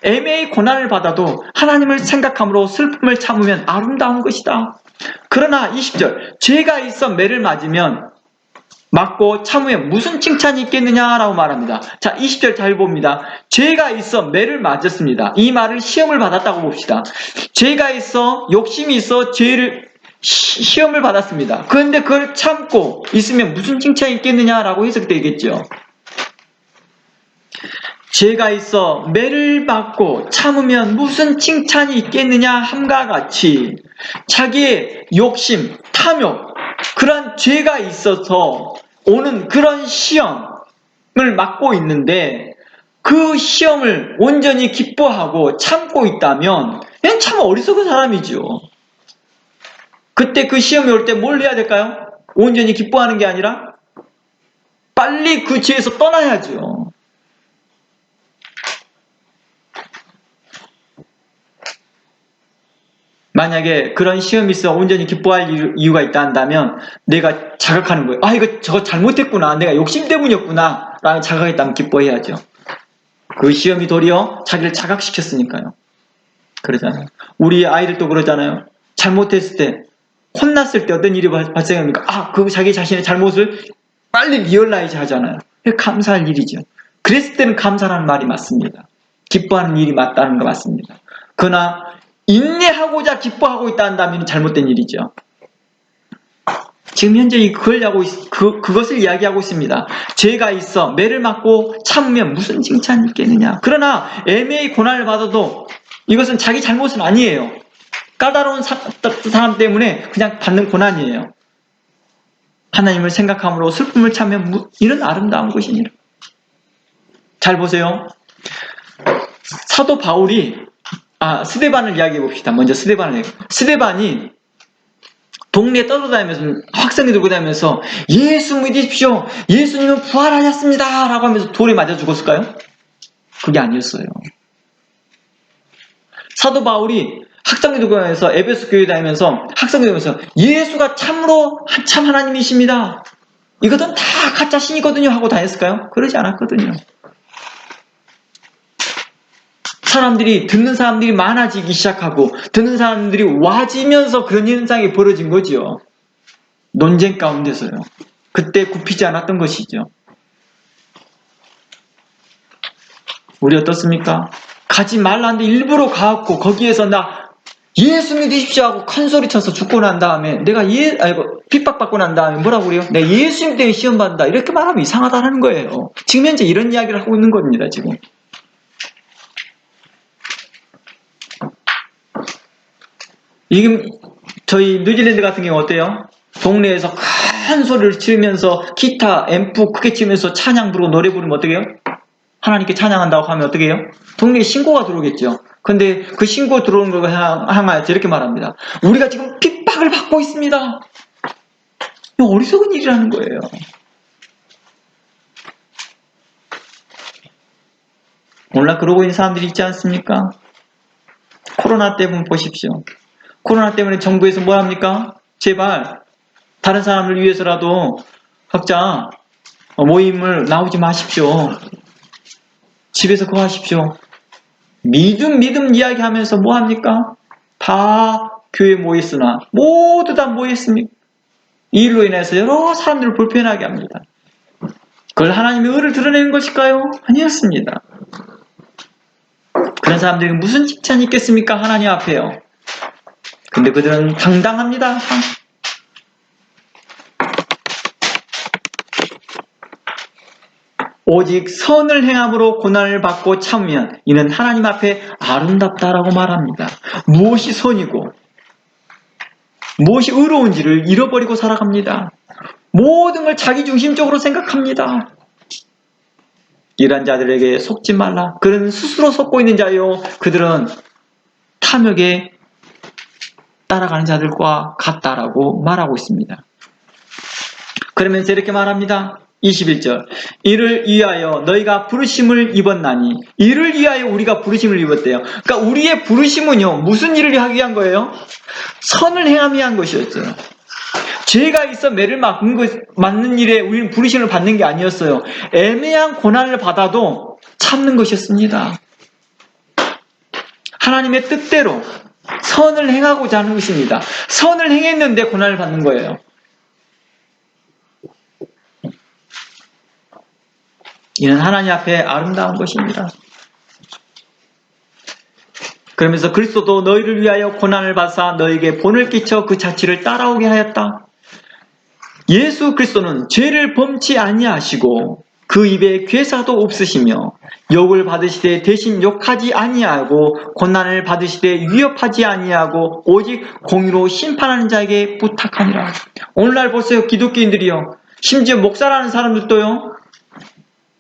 애매히 고난을 받아도 하나님을 생각함으로 슬픔을 참으면 아름다운 것이다. 그러나 20절 죄가 있어 매를 맞고 참으면 무슨 칭찬이 있겠느냐라고 말합니다. 자, 20절 잘 봅니다. 죄가 있어 매를 맞았습니다. 이 말을 시험을 받았다고 봅시다. 죄가 있어 욕심이 있어 시험을 받았습니다. 그런데 그걸 참고 있으면 무슨 칭찬이 있겠느냐라고 해석되겠죠. 죄가 있어 매를 받고 참으면 무슨 칭찬이 있겠느냐 함과 같이 자기의 욕심, 탐욕, 그런 죄가 있어서 오는 그런 시험을 맞고 있는데 그 시험을 온전히 기뻐하고 참고 있다면 그냥 참 어리석은 사람이죠. 그때 그 시험이 올 때 뭘 해야 될까요? 온전히 기뻐하는 게 아니라 빨리 그 죄에서 떠나야죠. 만약에 그런 시험이 있어 온전히 기뻐할 이유가 있다 한다면 내가 자각하는 거예요. 저거 잘못했구나. 내가 욕심 때문이었구나. 라는 자각했다면 기뻐해야죠. 그 시험이 도리어 자기를 자각시켰으니까요. 그러잖아요. 우리 아이들도 그러잖아요. 잘못했을 때, 혼났을 때 어떤 일이 발생합니까? 자기 자신의 잘못을 빨리 리얼라이즈 하잖아요. 감사할 일이죠. 그랬을 때는 감사라는 말이 맞습니다. 기뻐하는 일이 맞다는 거 맞습니다. 그러나 인내하고자 기뻐하고 있다 한다면 잘못된 일이죠. 지금 현재 그것을 이야기하고 있습니다. 죄가 있어 매를 맞고 참으면 무슨 칭찬이 있겠느냐. 그러나 애매히 고난을 받아도 이것은 자기 잘못은 아니에요. 까다로운 사람 때문에 그냥 받는 고난이에요. 하나님을 생각함으로 슬픔을 참으면 이런 아름다운 것이니라. 잘 보세요. 사도 바울이 스데반을 이야기해 봅시다. 먼저 스데반이 동네에 떠돌아다니면서 학생이 들고 다니면서 예수 믿으십시오. 예수님은 부활하셨습니다. 라고 하면서 돌에 맞아 죽었을까요? 그게 아니었어요. 사도 바울이 학생이 들고 다니면서 에베소 교회 다니면서 학생이 되면서 예수가 참으로 참 하나님이십니다. 이것은 다 가짜 신이거든요 하고 다녔을까요? 그러지 않았거든요. 듣는 사람들이 많아지기 시작하고 듣는 사람들이 와지면서 그런 현상이 벌어진 거지요. 논쟁 가운데서요. 그때 굽히지 않았던 것이죠. 우리 어떻습니까? 가지 말라는데 일부러 가갖고 거기에서 나 예수 믿으십시오 하고 큰 소리 쳐서 죽고 난 다음에 핍박받고 난 다음에 뭐라고 그래요? 내가 예수님 때문에 시험 받는다 이렇게 말하면 이상하다는 거예요. 지금 현재 이런 이야기를 하고 있는 겁니다. 지금. 지금 저희 뉴질랜드 같은 경우 어때요? 동네에서 큰 소리를 치면서 기타, 앰프 크게 치면서 찬양 부르고 노래 부르면 어떻게 해요? 하나님께 찬양한다고 하면 어떻게 해요? 동네에 신고가 들어오겠죠. 근데 그 신고 들어오는 걸 향하여 이렇게 말합니다. 우리가 지금 핍박을 받고 있습니다. 어리석은 일이라는 거예요. 몰라 그러고 있는 사람들이 있지 않습니까? 코로나 때문에 보십시오. 코로나 때문에 정부에서 뭐 합니까? 제발 다른 사람을 위해서라도 각자 모임을 나오지 마십시오. 집에서 그거 하십시오. 믿음 이야기하면서 뭐 합니까? 다 교회에 모였으나 모두 다 모였습니까? 이 일로 인해서 여러 사람들을 불편하게 합니다. 그걸 하나님의 의를 드러내는 것일까요? 아니었습니다. 그런 사람들이 무슨 칭찬이 있겠습니까? 하나님 앞에요. 근데 그들은 당당합니다. 오직 선을 행함으로 고난을 받고 참으면 이는 하나님 앞에 아름답다라고 말합니다. 무엇이 선이고 무엇이 의로운지를 잃어버리고 살아갑니다. 모든 걸 자기중심적으로 생각합니다. 이런 자들에게 속지 말라. 그들은 스스로 속고 있는 자요. 그들은 탐욕에 따라가는 자들과 같다라고 말하고 있습니다. 그러면서 이렇게 말합니다. 21절. 이를 위하여 너희가 부르심을 입었나니. 이를 위하여 우리가 부르심을 입었대요. 그러니까 우리의 부르심은요. 무슨 일을 하기 위한 거예요? 선을 행하기 위한 것이었어요. 죄가 있어 매를 맞는 일에 우리는 부르심을 받는 게 아니었어요. 애매한 고난을 받아도 참는 것이었습니다. 하나님의 뜻대로 선을 행하고자 하는 것입니다. 선을 행했는데 고난을 받는 거예요. 이는 하나님 앞에 아름다운 것입니다. 그러면서 그리스도도 너희를 위하여 고난을 받사 너희에게 본을 끼쳐 그 자취를 따라오게 하였다. 예수 그리스도는 죄를 범치 아니하시고 그 입에 괴사도 없으시며 욕을 받으시되 대신 욕하지 아니하고 고난을 받으시되 위협하지 아니하고 오직 공의로 심판하는 자에게 부탁하니라. 오늘날 보세요. 기독교인들이요. 심지어 목사라는 사람들도요.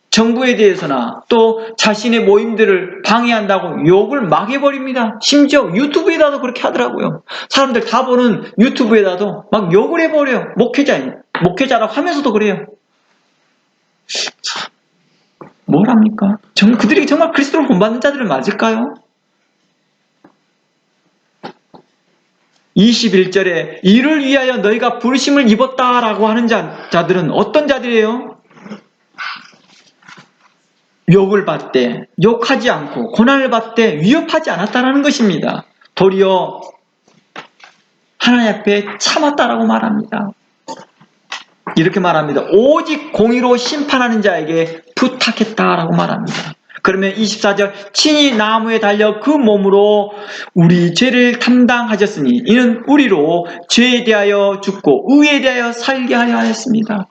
정부에 대해서나 또 자신의 모임들을 방해한다고 욕을 막 해버립니다. 심지어 유튜브에다도 그렇게 하더라고요. 사람들 다 보는 유튜브에다도 막 욕을 해버려요. 목회자라고 하면서도 그래요. 뭘 합니까? 그들이 정말 그리스도를 본받는 자들은 맞을까요? 21절에 이를 위하여 너희가 부르심을 입었다라고 하는 자들은 어떤 자들이에요? 욕을 받되 욕하지 않고 고난을 받되 위협하지 않았다라는 것입니다. 도리어 하나님 앞에 참았다라고 말합니다. 이렇게 말합니다. 오직 공의로 심판하는 자에게 부탁했다라고 말합니다. 그러면 24절 친히 나무에 달려 그 몸으로 우리 죄를 담당하셨으니 이는 우리로 죄에 대하여 죽고 의에 대하여 살게 하려 하였습니다.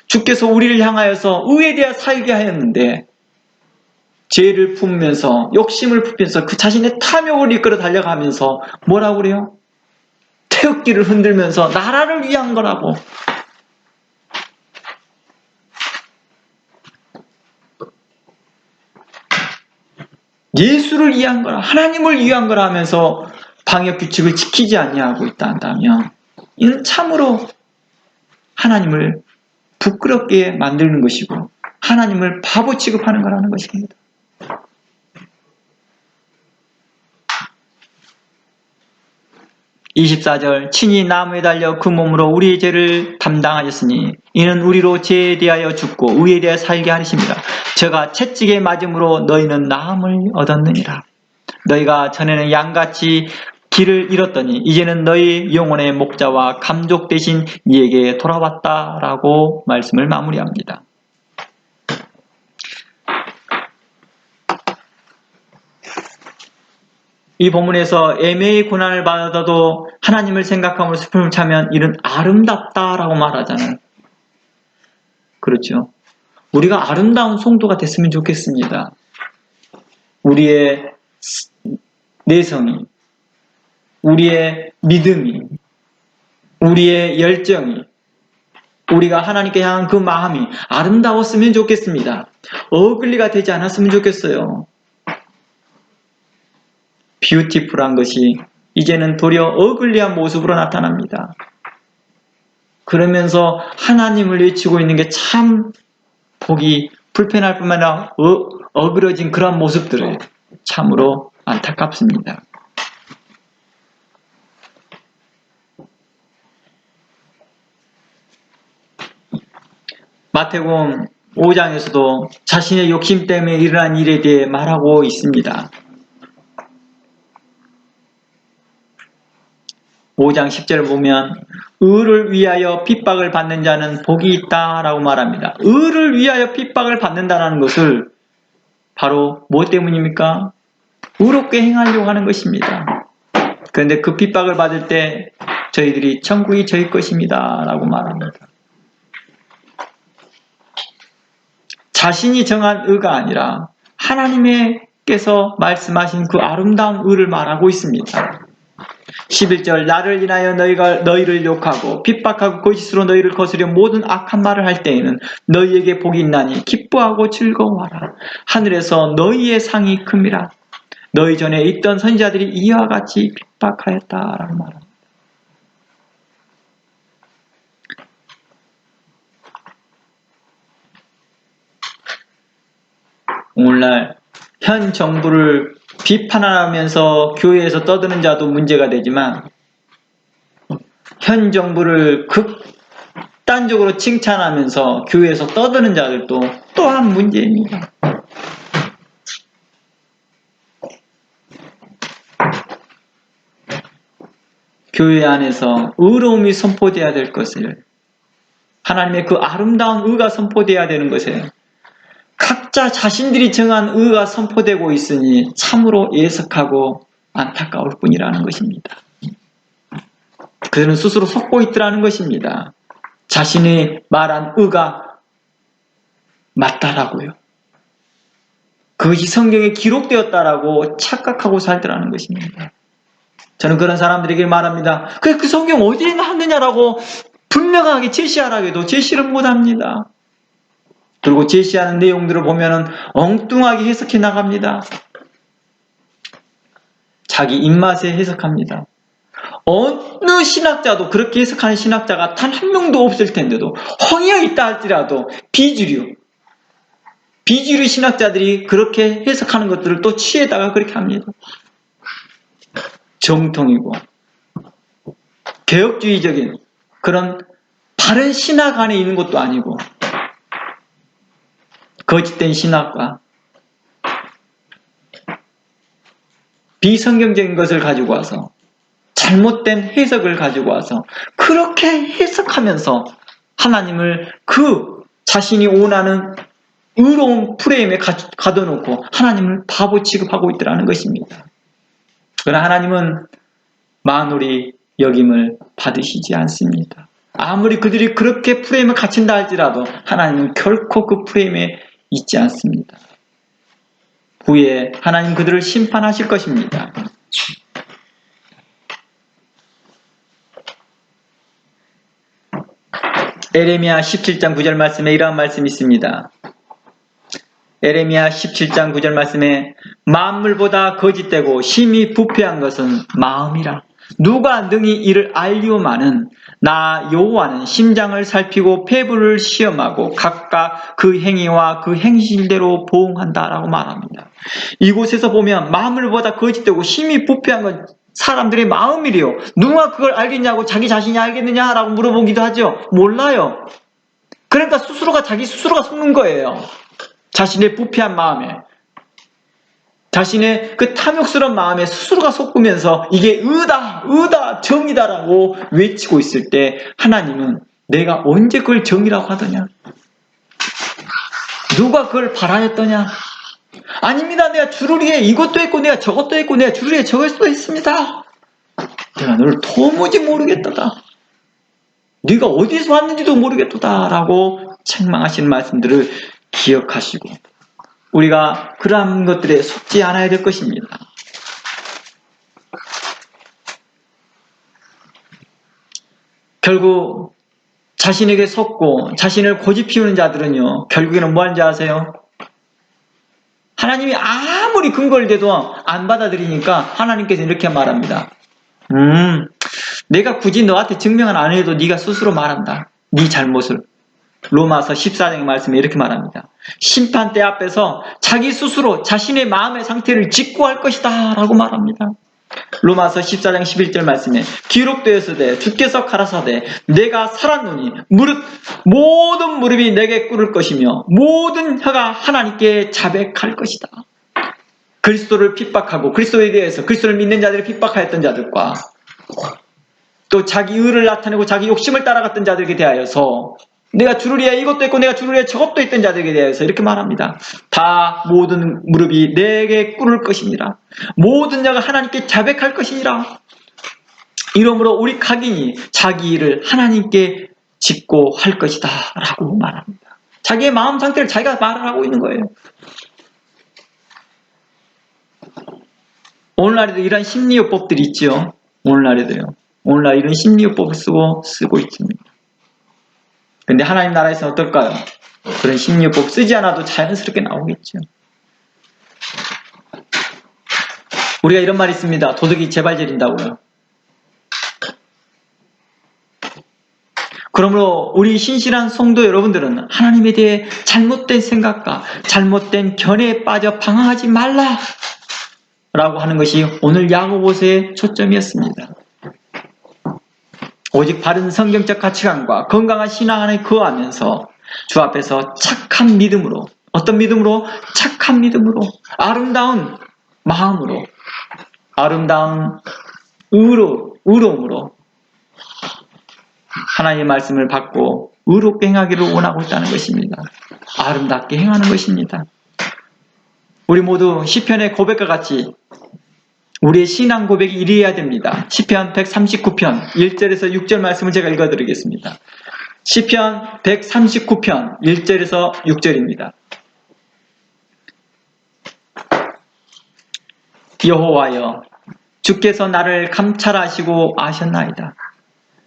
주께서 우리를 향하여서 의에 대하여 살게 하였는데 죄를 품으면서 욕심을 품면서 그 자신의 탐욕을 이끌어 달려가면서 뭐라고 그래요? 태극기를 흔들면서 나라를 위한 거라고. 예수를 위한 거라, 하나님을 위한 거라 하면서 방역 규칙을 지키지 아니하고 있다 한다면 이는 참으로 하나님을 부끄럽게 만드는 것이고 하나님을 바보 취급하는 거라는 것입니다. (24절) 친히 나무에 달려 그 몸으로 우리의 죄를 담당하셨으니 이는 우리로 죄에 대하여 죽고 의에 대하여 살게 하리심이라. 저가 채찍에 맞음으로 너희는 나음을 얻었느니라. 너희가 전에는 양같이 길을 잃었더니 이제는 너희 영혼의 목자와 감독 대신 네게 돌아왔다라고 말씀을 마무리합니다. 이 본문에서 애매히 고난을 받아도 하나님을 생각함으로 슬픔을 참으면 이는 아름답다라고 말하잖아요. 그렇죠. 우리가 아름다운 성도가 됐으면 좋겠습니다. 우리의 내성이, 우리의 믿음이, 우리의 열정이, 우리가 하나님께 향한 그 마음이 아름다웠으면 좋겠습니다. 어글리가 되지 않았으면 좋겠어요. 뷰티풀한 것이 이제는 도리어 어글리한 모습으로 나타납니다. 그러면서 하나님을 외치고 있는 게 참 보기 불편할 뿐만 아니라 어그러진 그런 모습들을 참으로 안타깝습니다. 마태복음 5장에서도 자신의 욕심 때문에 일어난 일에 대해 말하고 있습니다. 5장 10절을 보면 의를 위하여 핍박을 받는 자는 복이 있다라고 말합니다. 의를 위하여 핍박을 받는다는 것을 바로 뭐 때문입니까? 의롭게 행하려고 하는 것입니다. 그런데 그 핍박을 받을 때 저희들이 천국이 저희 것입니다 라고 말합니다. 자신이 정한 의가 아니라 하나님께서 말씀하신 그 아름다운 의를 말하고 있습니다. 11절 나를 인하여 너희를 욕하고 핍박하고 거짓으로 너희를 거스려 모든 악한 말을 할 때에는 너희에게 복이 있나니 기뻐하고 즐거워하라. 하늘에서 너희의 상이 큼이라. 너희 전에 있던 선지자들이 이와 같이 핍박하였다라고 말합니다. 오늘날 현 정부를 비판하면서 교회에서 떠드는 자도 문제가 되지만 현 정부를 극단적으로 칭찬하면서 교회에서 떠드는 자들도 또한 문제입니다. 교회 안에서 의로움이 선포되어야 될 것을, 하나님의 그 아름다운 의가 선포되어야 되는 것에 각자 자신들이 정한 의가 선포되고 있으니 참으로 예석하고 안타까울 뿐이라는 것입니다. 그들은 스스로 속고 있더라는 것입니다. 자신이 말한 의가 맞다라고요. 그것이 성경에 기록되었다라고 착각하고 살더라는 것입니다. 저는 그런 사람들에게 말합니다. 그 성경 어디에 나왔느냐라고 분명하게 제시하라고 해도 제시를 못합니다. 그리고 제시하는 내용들을 보면은 엉뚱하게 해석해 나갑니다. 자기 입맛에 해석합니다. 어느 신학자도 그렇게 해석하는 신학자가 단 한 명도 없을 텐데도 허이어 있다 할지라도 비주류 신학자들이 그렇게 해석하는 것들을 또 취해다가 그렇게 합니다. 정통이고 개혁주의적인 그런 바른 신학 안에 있는 것도 아니고 거짓된 신학과 비성경적인 것을 가지고 와서 잘못된 해석을 가지고 와서 그렇게 해석하면서 하나님을 그 자신이 원하는 의로운 프레임에 가둬놓고 하나님을 바보 취급하고 있더라는 것입니다. 그러나 하나님은 만홀히 여김을 받으시지 않습니다. 아무리 그들이 그렇게 프레임을 갖춘다 할지라도 하나님은 결코 그 프레임에 있지 않습니다. 후에 하나님 그들을 심판하실 것입니다. 에레미야 17장 9절 말씀에 이러한 말씀이 있습니다. 에레미야 17장 9절 말씀에 만물보다 거짓되고 심히 부패한 것은 마음이라. 누가 능히 이를 알리오마는 나 여호와는 심장을 살피고 폐부를 시험하고 각각 그 행위와 그 행실대로 보응한다라고 말합니다. 이곳에서 보면 만물보다 거짓되고 심히 부패한 건 사람들의 마음이래요. 누가 그걸 알겠냐고 자기 자신이 알겠느냐라고 물어보기도 하죠. 몰라요. 그러니까 자기 스스로가 속는 거예요. 자신의 부패한 마음에, 자신의 그 탐욕스러운 마음에 스스로가 속으면서 이게 의다, 정이다라고 외치고 있을 때 하나님은 내가 언제 그걸 정이라고 하더냐? 누가 그걸 바라였더냐? 아닙니다. 내가 주를 위해 이것도 했고 내가 저것도 했고 내가 주를 위해 저것도 했습니다. 내가 너를 도무지 모르겠다다. 네가 어디서 왔는지도 모르겠다 라고 책망하시는 말씀들을 기억하시고 우리가 그러한 것들에 속지 않아야 될 것입니다. 결국 자신에게 속고 자신을 고집 피우는 자들은요, 결국에는 뭐 하는지 아세요? 하나님이 아무리 근거를 대도 안 받아들이니까 하나님께서 이렇게 말합니다. 내가 굳이 너한테 증명은 안 해도 네가 스스로 말한다. 네 잘못을. 로마서 14장의 말씀에 이렇게 말합니다. 심판대 앞에서 자기 스스로 자신의 마음의 상태를 직고할 것이다 라고 말합니다. 로마서 14장 11절 말씀에 기록되었으되 주께서 가라사대 내가 살았노니 모든 무릎이 내게 꿇을 것이며 모든 혀가 하나님께 자백할 것이다. 그리스도를 핍박하고 그리스도에 대해서 그리스도를 믿는 자들을 핍박하였던 자들과 또 자기 의를 나타내고 자기 욕심을 따라갔던 자들에게 대하여서 내가 주를 위해 이것도 있고 내가 주를 위해 저것도 있던 자들에게 대하여서 이렇게 말합니다. 다 모든 무릎이 내게 꿇을 것이니라. 모든 자가 하나님께 자백할 것이니라. 이러므로 우리 각인이 자기 일을 하나님께 짓고 할 것이다 라고 말합니다. 자기의 마음 상태를 자기가 말을 하고 있는 거예요. 오늘날에도 이런 심리요법들이 있죠. 오늘날에도요. 오늘날 이런 심리요법을 쓰고 있습니다. 근데 하나님 나라에서 어떨까요? 그런 심리요법 쓰지 않아도 자연스럽게 나오겠죠. 우리가 이런 말이 있습니다. 도둑이 제발 제린다고요. 그러므로 우리 신실한 성도 여러분들은 하나님에 대해 잘못된 생각과 잘못된 견해에 빠져 방황하지 말라 라고 하는 것이 오늘 야고보서의 초점이었습니다. 오직 바른 성경적 가치관과 건강한 신앙 안에 거하면서 주 앞에서 착한 믿음으로, 어떤 믿음으로? 착한 믿음으로, 아름다운 마음으로, 아름다운 의로움으로 하나님의 말씀을 받고 의롭게 행하기를 원하고 있다는 것입니다. 아름답게 행하는 것입니다. 우리 모두 시편의 고백과 같이 우리의 신앙 고백이 이래야 됩니다. 시편 139편 1절에서 6절 말씀을 제가 읽어드리겠습니다. 시편 139편 1절에서 6절입니다. 여호와여, 주께서 나를 감찰하시고 아셨나이다.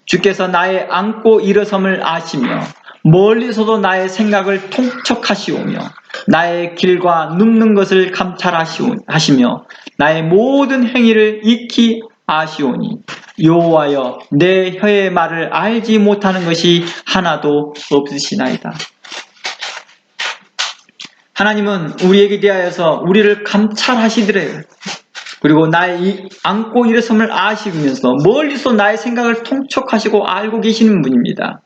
주께서 나의 앉고 일어섬을 아시며 멀리서도 나의 생각을 통촉하시오며 나의 길과 눕는 것을 감찰하시며 나의 모든 행위를 익히 아시오니 여호와여, 내 혀의 말을 알지 못하는 것이 하나도 없으시나이다. 하나님은 우리에게 대하여서 우리를 감찰하시더래요. 그리고 나의 앉고 일어섬을 아시면서 멀리서 나의 생각을 통촉하시고 알고 계시는 분입니다.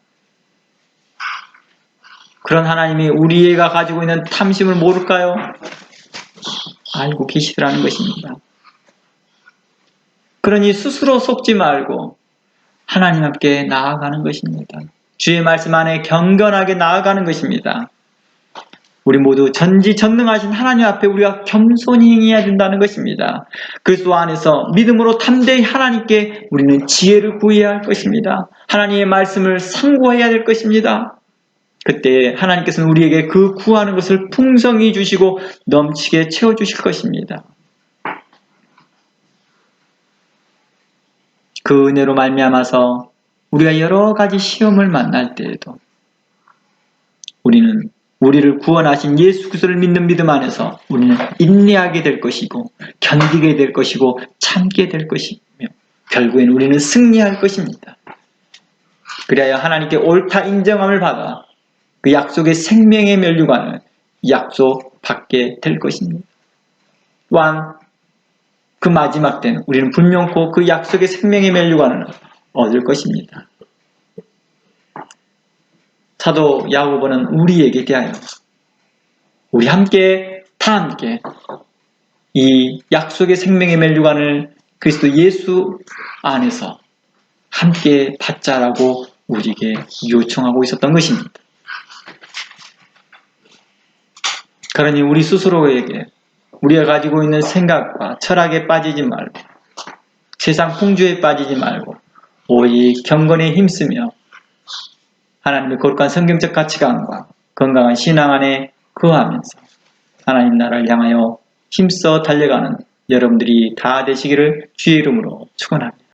그런 하나님이 우리가 가지고 있는 탐심을 모를까요? 알고 계시더라는 것입니다. 그러니 스스로 속지 말고 하나님 앞에 나아가는 것입니다. 주의 말씀 안에 경건하게 나아가는 것입니다. 우리 모두 전지전능하신 하나님 앞에 우리가 겸손히 행해야 된다는 것입니다. 그리스도 안에서 믿음으로 담대히 하나님께 우리는 지혜를 구해야 할 것입니다. 하나님의 말씀을 상고해야 될 것입니다. 그때 하나님께서는 우리에게 그 구하는 것을 풍성히 주시고 넘치게 채워주실 것입니다. 그 은혜로 말미암아서 우리가 여러 가지 시험을 만날 때에도 우리는 우리를 구원하신 예수 그리스도를 믿는 믿음 안에서 우리는 인내하게 될 것이고 견디게 될 것이고 참게 될 것이며 결국엔 우리는 승리할 것입니다. 그래야 하나님께 옳다 인정함을 받아 그 약속의 생명의 면류관을 약속받게 될 것입니다. 또한 그 마지막 때는 우리는 분명코 그 약속의 생명의 면류관을 얻을 것입니다. 사도 야고보는 우리에게 대하여 우리 함께 다 함께 이 약속의 생명의 면류관을 그리스도 예수 안에서 함께 받자라고 우리에게 요청하고 있었던 것입니다. 그러니 우리 스스로에게 우리가 가지고 있는 생각과 철학에 빠지지 말고 세상 풍조에 빠지지 말고 오직 경건에 힘쓰며 하나님의 거룩한 성경적 가치관과 건강한 신앙 안에 거하면서 하나님 나라를 향하여 힘써 달려가는 여러분들이 다 되시기를 주의 이름으로 축원합니다.